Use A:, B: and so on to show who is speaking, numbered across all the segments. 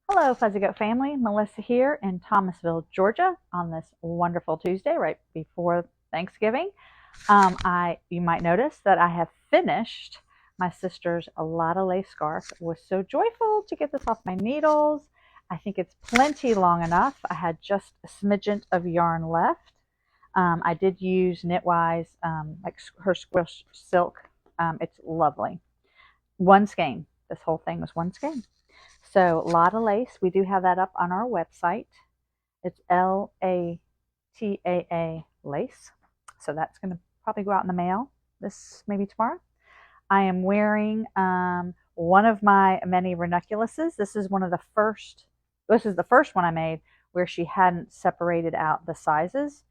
A: Hello, Fuzzy Goat family. Melissa here in Thomasville, Georgia on this wonderful Tuesday right before Thanksgiving. You might notice that I have finished my sister's Lataa Lace Scarf. It was so joyful to get this off my needles. I think it's plenty long enough. I had just a smidgen of yarn left. I did use Knitwise, like her squish silk. It's lovely. One skein. This whole thing was one skein. So Lataa Lace, we do have that up on our website. It's Lataa Lace. So that's going to probably go out in the mail maybe tomorrow. I am wearing one of my many Ranunculuses. This is the first one I made where she hadn't separated out the sizes.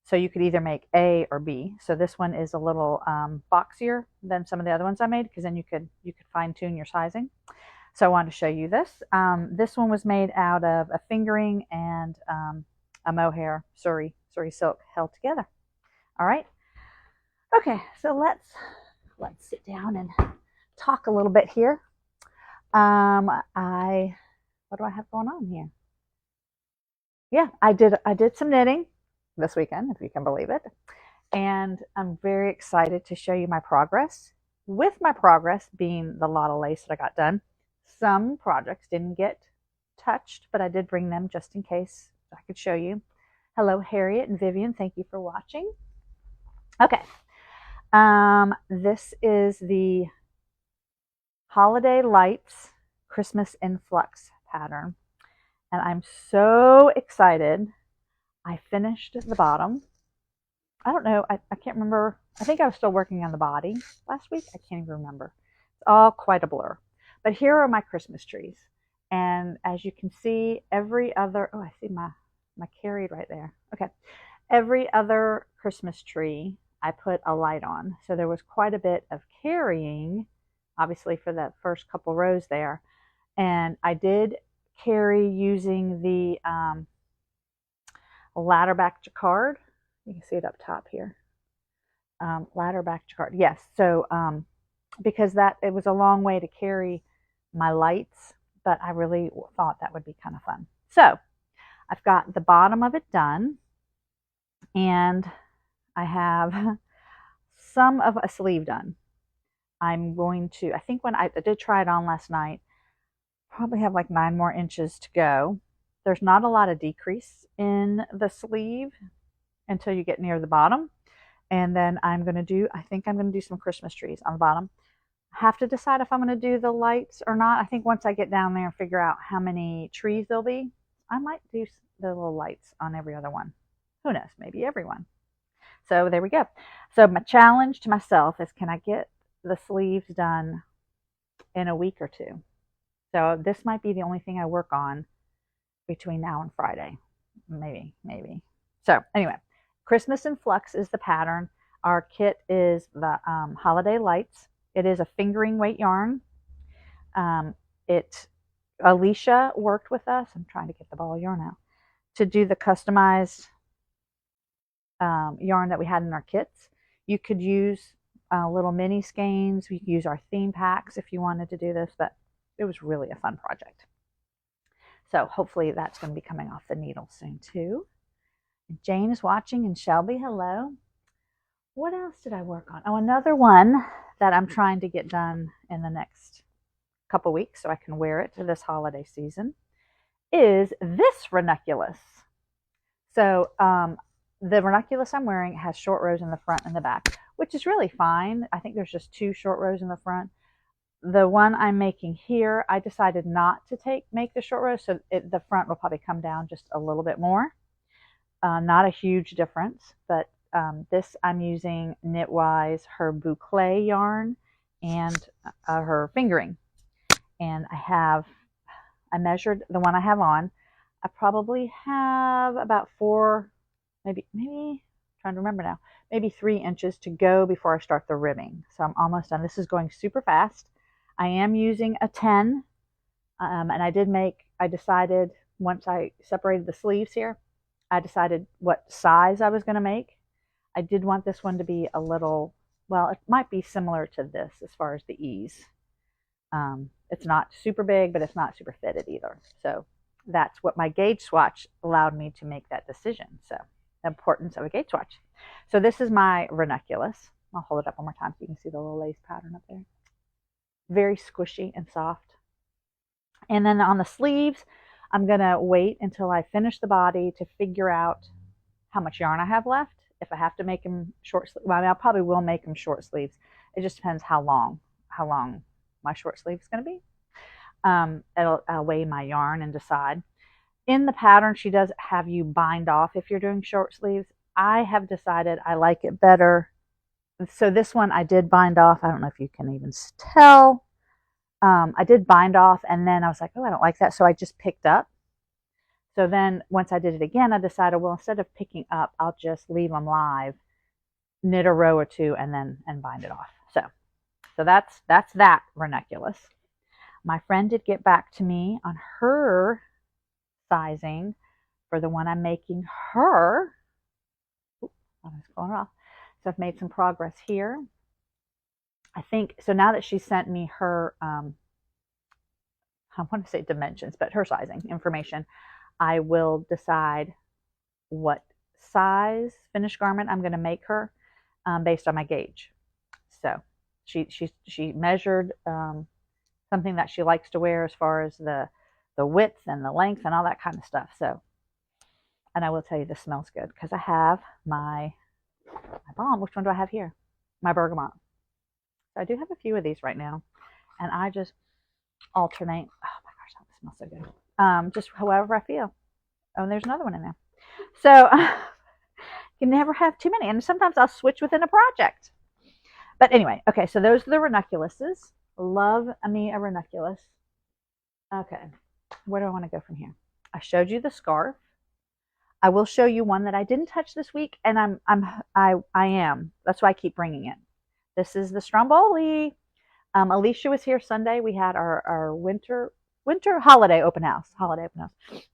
A: So you could either make A or B. So this one is a little boxier than some of the other ones I made because then you could fine tune your sizing. So I wanted to show you this. This one was made out of a fingering and a mohair Surrey silk held together. All right. Okay, so let's sit down and talk a little bit here. What do I have going on here? Yeah, I did some knitting this weekend, if you can believe it, and I'm very excited to show you my progress. With my progress being the Lataa Lace that I got done. Some projects didn't get touched, but I did bring them just in case I could show you. Hello, Harriet and Vivian. Thank you for watching. Okay. This is the Holiday Lights Christmas Influx pattern. And I'm so excited. I finished the bottom. I don't know. I can't remember. I think I was still working on the body last week. I can't even remember. It's all quite a blur. But here are my Christmas trees. And as you can see, I see my carried right there. Okay. Every other Christmas tree, I put a light on. So there was quite a bit of carrying, obviously for that first couple rows there. And I did carry using the Ladder Back Jacquad. You can see it up top here. Ladder Back Jacquad. Yes. So because it was a long way to carry my lights, but I really thought that would be kind of fun. So I've got the bottom of it done, and I have some of a sleeve done. I'm going to, I think when I did try it on last night, probably have like 9 more inches to go. There's not a lot of decrease in the sleeve until you get near the bottom. And then I think I'm going to do some Christmas trees on the bottom. Have to decide if I'm going to do the lights or not. I think once I get down there and figure out how many trees there'll be, I might do the little lights on every other one. Who knows? Maybe everyone. So there we go. So my challenge to myself is, can I get the sleeves done in a week or two? So this might be the only thing I work on between now and Friday. Maybe. So anyway, Christmas Influx is the pattern. Our kit is the Holiday Lights. It is a fingering weight yarn. Alicia worked with us. I'm trying to get the ball of yarn out to do the customized yarn that we had in our kits. You could use little mini skeins. We could use our theme packs if you wanted to do this, but it was really a fun project. So hopefully that's going to be coming off the needle soon too. Jane is watching, and Shelby, hello. What else did I work on? Oh, another one that I'm trying to get done in the next couple weeks so I can wear it to this holiday season is this ranunculus. So the ranunculus I'm wearing has short rows in the front and the back, which is really fine. I think there's just 2 short rows in the front. The one I'm making here, I decided not to make the short rows, so the front will probably come down just a little bit more. Not a huge difference, but this I'm using Knitwise, her boucle yarn, and her fingering. And I measured the one I have on. I probably have about 4, maybe trying to remember now, maybe 3 inches to go before I start the ribbing. So I'm almost done. This is going super fast. I am using a 10, and I decided once I separated the sleeves here, I decided what size I was going to make. I did want this one to be a little, well, it might be similar to this as far as the ease. It's not super big, but it's not super fitted either. So that's what my gauge swatch allowed me to make that decision. So the importance of a gauge swatch. So this is my ranunculus. I'll hold it up one more time so you can see the little lace pattern up there. Very squishy and soft. And then on the sleeves, I'm going to wait until I finish the body to figure out how much yarn I have left. If I have to make them short sleeves, well, I mean, I probably will make them short sleeves. It just depends how long my short sleeve is going to be. I'll weigh my yarn and decide. In the pattern, she does have you bind off if you're doing short sleeves. I have decided I like it better. So this one I did bind off. I don't know if you can even tell. I did bind off, and then I was like, oh, I don't like that. So I just picked up. So then once I did it again, I decided, well, instead of picking up, I'll just leave them live, knit a row or two, and bind it off. So that's that ranunculus. My friend did get back to me on her sizing for the one I'm making her. Oops, I was going off. So I've made some progress here. I think, so now that she sent me her, I want to say dimensions, but her sizing information, I will decide what size finished garment I'm going to make her based on my gauge. So she measured something that she likes to wear as far as the width and the length and all that kind of stuff. So, and I will tell you, this smells good because I have my balm. Which one do I have here? My bergamot. So I do have a few of these right now, and I just alternate. Oh my gosh, that smells so good. Just however I feel. Oh, and there's another one in there. So you never have too many, and sometimes I'll switch within a project. But anyway, okay, so those are the ranunculuses. Love me a ranunculus. Okay, where do I want to go from here? I showed you the scarf. I will show you one that I didn't touch this week, and I am. That's why I keep bringing it. This is the Stromboli. Alicia was here Sunday. We had our winter holiday open house.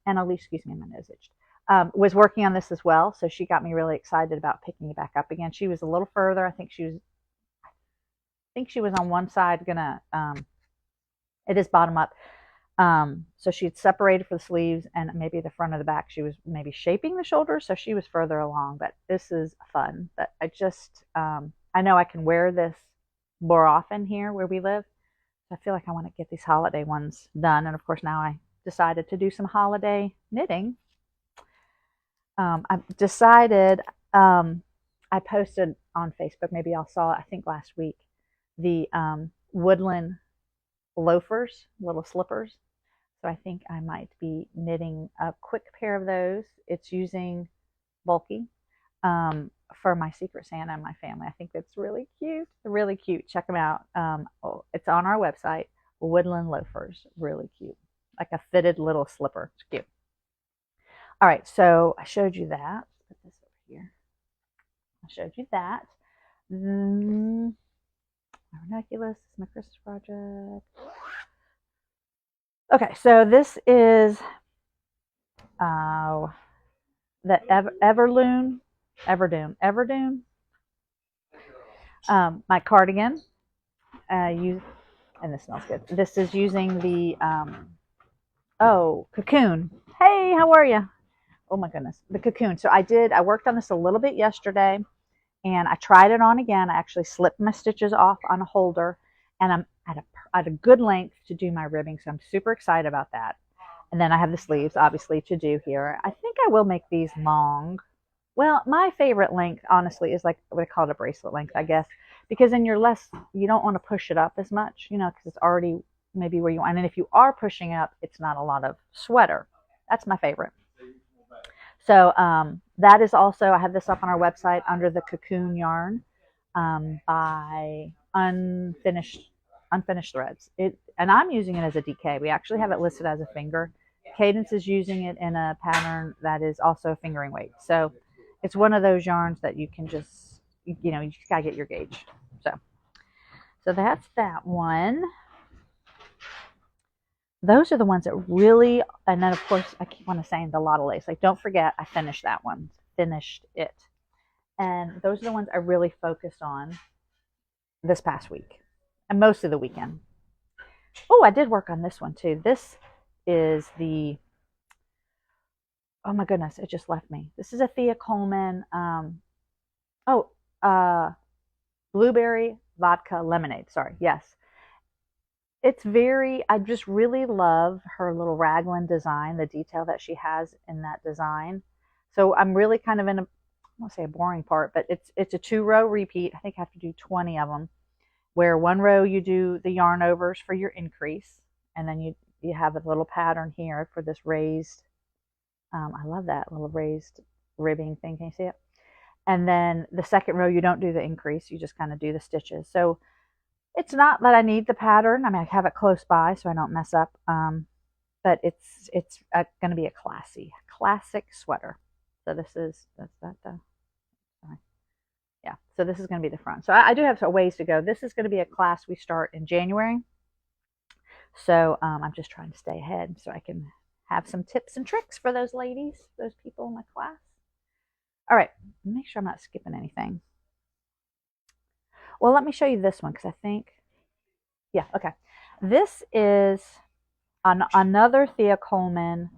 A: And Alicia, excuse me, my nose itched. Was working on this as well, so she got me really excited about picking it back up again. She was a little further. I think she was on one side gonna. It is bottom up. So she had separated for the sleeves and maybe the front of the back. She was maybe shaping the shoulders, so she was further along. But this is fun. But I know I can wear this more often here where we live. I feel like I want to get these holiday ones done. And of course, now I decided to do some holiday knitting. I've decided, I posted on Facebook, maybe y'all saw it, I think last week, the woodland loafers, little slippers. So I think I might be knitting a quick pair of those. It's using bulky for my Secret Santa and my family. I think it's really cute. Really cute. Check them out. It's on our website. Woodland loafers. Really cute. Like a fitted little slipper. It's cute. All right. So I showed you that. Put this over here. I showed you that. My ranunculus is my Christmas project. Okay. So this is the Evendoon. My cardigan. And this smells good. This is using the cocoon. Hey, how are you? Oh my goodness, the cocoon. So I worked on this a little bit yesterday, and I tried it on again. I actually slipped my stitches off on a holder, and I'm at a good length to do my ribbing. So I'm super excited about that. And then I have the sleeves, obviously, to do here. I think I will make these long. Well, my favorite length, honestly, is like what I call it a bracelet length, I guess, because then you don't want to push it up as much, because it's already maybe where you want. And then if you are pushing up, it's not a lot of sweater. That's my favorite. So that is also, I have this up on our website under the cocoon yarn by unfinished threads. And I'm using it as a DK. We actually have it listed as a finger. Cadence is using it in a pattern that is also fingering weight. So it's one of those yarns that you can just, you just gotta get your gauge. So that's that one. Those are the ones that really, and then of course I keep on saying the Lataa Lace. Like, don't forget, I finished that one, finished it. And those are the ones I really focused on this past week and most of the weekend. Oh, I did work on this one too. This is the, oh my goodness, it just left me. This is a Thea Coleman, oh, blueberry vodka lemonade. Sorry, yes. It's very, I just really love her little raglan design, the detail that she has in that design. So I'm really kind of in a, I won't say a boring part, but it's a 2-row repeat. I think I have to do 20 of them, where one row you do the yarn overs for your increase, and then you have a little pattern here for this raised, I love that little raised ribbing thing. Can you see it? And then the second row, you don't do the increase. You just kind of do the stitches. So it's not that I need the pattern. I mean, I have it close by so I don't mess up. But it's going to be a classic sweater. So this is, that's that, sorry. Yeah, so this is going to be the front. So I do have a ways to go. This is going to be a class we start in January. So I'm just trying to stay ahead so I can have some tips and tricks for those ladies, those people in my class. All right, make sure I'm not skipping anything. Well, let me show you this one because I think, yeah, okay. This is another Thea Coleman.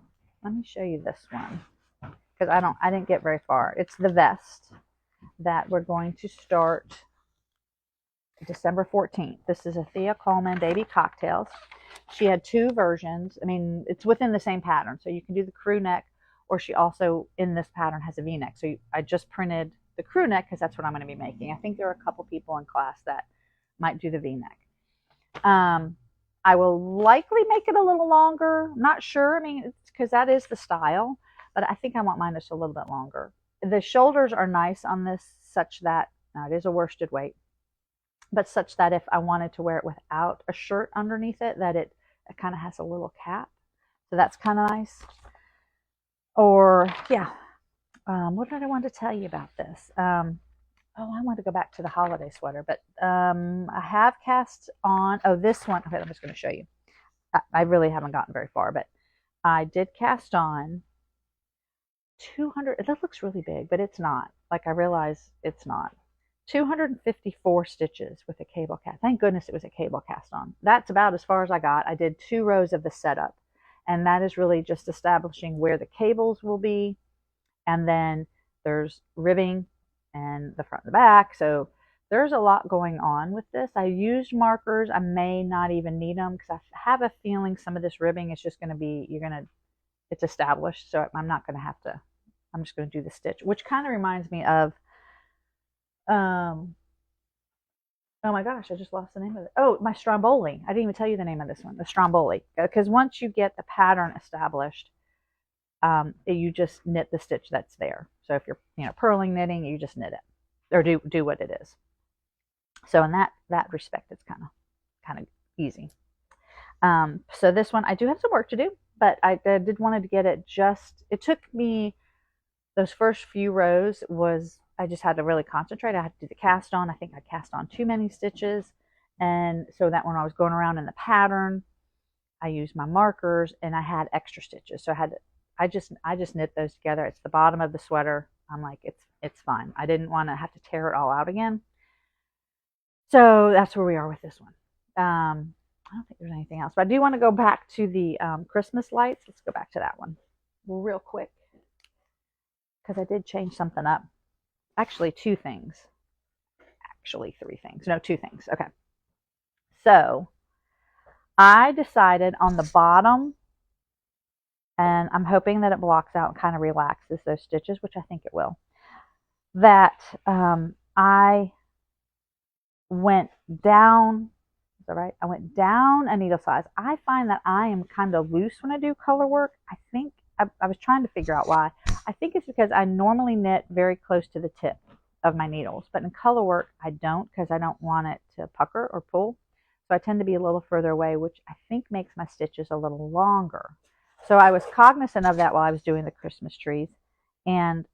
A: Let me show you this one because I didn't get very far. It's the vest that we're going to start December 14th. This is a Thea Coleman Baby Cocktails. She had 2 versions. I mean, it's within the same pattern, so you can do the crew neck, or she also in this pattern has a V-neck. So I just printed the crew neck because that's what I'm going to be making. I think there are a couple people in class that might do the V-neck. I will likely make it a little longer. I'm not sure. I mean, it's because that is the style, but I think I want mine just a little bit longer. The shoulders are nice on this, such that, now it is a worsted weight, but such that if I wanted to wear it without a shirt underneath it, that it kind of has a little cap. So that's kind of nice. Or, yeah. What did I want to tell you about this? Oh, I want to go back to the holiday sweater, but I have cast on, oh, this one. Okay, I'm just going to show you. I really haven't gotten very far, but I did cast on 200. That looks really big, but it's not. Like, I realize it's not. 254 stitches with a cable cast. Thank goodness it was a cable cast on. That's about as far as I got. I did 2 rows of the setup, and that is really just establishing where the cables will be, and then there's ribbing and the front and the back. So there's a lot going on with this. I used markers. I may not even need them because I have a feeling some of this ribbing is just going to be, it's established. So I'm not going to have to, I'm just going to do the stitch, which kind of reminds me of, oh my gosh, I just lost the name of it. Oh, my Stromboli. I didn't even tell you the name of this one, the Stromboli. Because once you get the pattern established, you just knit the stitch that's there. So if you're purling knitting, you just knit it or do what it is. So in that respect, it's kind of easy. So this one, I do have some work to do, but I did wanted to get it just. It took me those first few rows I just had to really concentrate. I had to do the cast on. I think I cast on too many stitches, and so that when I was going around in the pattern, I used my markers and I had extra stitches. So I just knit those together. It's the bottom of the sweater. I'm like, it's fine. I didn't want to have to tear it all out again. So that's where we are with this one. I don't think there's anything else, but I do want to go back to the Christmas lights. Let's go back to that one real quick because I did change something up. Actually, 2 things. Actually, 3 things. No, 2 things. Okay. So I decided on the bottom, and I'm hoping that it blocks out and kind of relaxes those stitches, which I think it will, that I went down, is that right? I went down a needle size. I find that I am kind of loose when I do color work. I think, I was trying to figure out why. I think it's because I normally knit very close to the tip of my needles, but in color work, I don't because I don't want it to pucker or pull. So I tend to be a little further away, which I think makes my stitches a little longer. So I was cognizant of that while I was doing the Christmas trees, and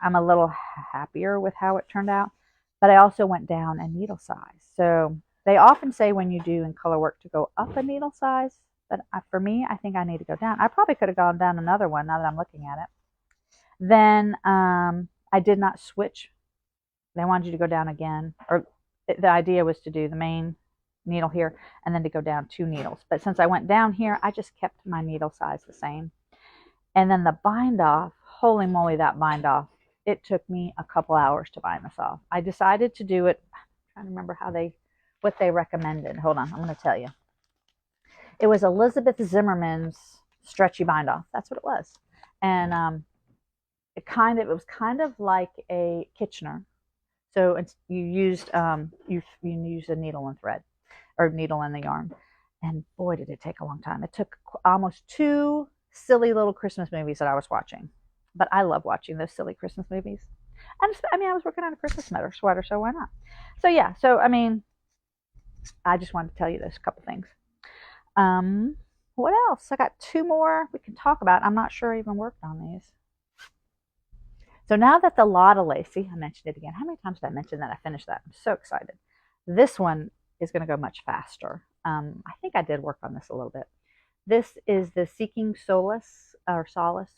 A: I'm a little happier with how it turned out, but I also went down a needle size. So they often say when you do in color work to go up a needle size, but for me, I think I need to go down. I probably could have gone down another one now that I'm looking at it. Then I did not switch. They wanted you to go down again, or the idea was to do the main needle here and then to go down 2 needles. But since I went down here, I just kept my needle size the same. And then the bind off, holy moly, that bind off. It took me a couple hours to bind this off. I decided to do it, I'm trying to remember what they recommended. Hold on, I'm going to tell you. It was Elizabeth Zimmerman's stretchy bind off. That's what it was. And it was kind of like a Kitchener. So you used a needle and thread, or needle and the yarn. And boy, did it take a long time. It took almost 2 silly little Christmas movies that I was watching. But I love watching those silly Christmas movies. And I mean, I was working on a Christmas sweater, so why not? So yeah, so I mean, I just wanted to tell you those couple things. What else? I got 2 more we can talk about. I'm not sure I even worked on these. So now that the Lataa Lace, see, I mentioned it again. How many times did I mention that? I finished that. I'm so excited. This one is going to go much faster. I think I did work on this a little bit. This is the Seeking Solace, or Solace,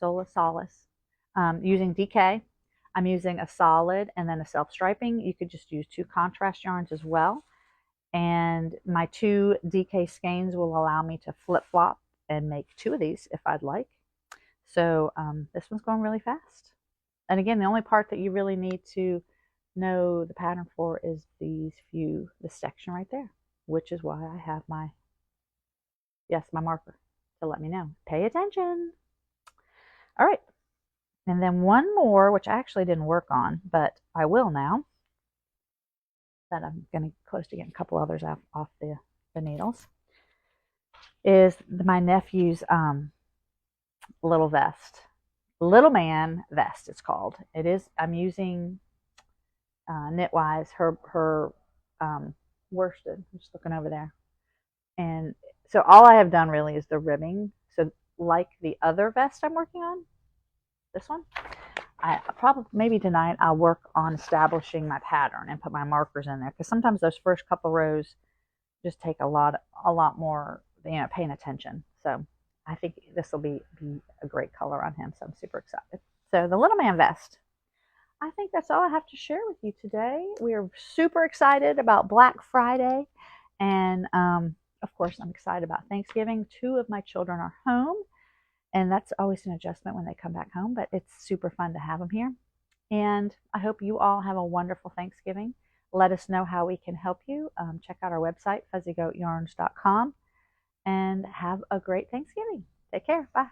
A: using DK. I'm using a solid and then a self-striping. You could just use 2 contrast yarns as well. And my 2 DK skeins will allow me to flip-flop and make 2 of these if I'd like. So this one's going really fast. And again, the only part that you really need to know the pattern for is this section right there, which is why I have my marker to let me know. Pay attention. All right. And then one more, which I actually didn't work on, but I will now, that I'm going to close to getting a couple others off the needles, is my nephew's little vest. Little man vest, it's called. It is, I'm using Knitwise, her worsted. I'm just looking over there. And so all I have done really is the ribbing. So like the other vest I'm working on, this one, I probably, maybe tonight I'll work on establishing my pattern and put my markers in there, because sometimes those first couple rows just take a lot more, paying attention. So I think this will be a great color on him, so I'm super excited. So the little man vest. I think that's all I have to share with you today. We are super excited about Black Friday, and of course I'm excited about Thanksgiving. 2 of my children are home, and that's always an adjustment when they come back home, but it's super fun to have them here. And I hope you all have a wonderful Thanksgiving. Let us know how we can help you. Check out our website, fuzzygoatyarns.com. And have a great Thanksgiving. Take care. Bye.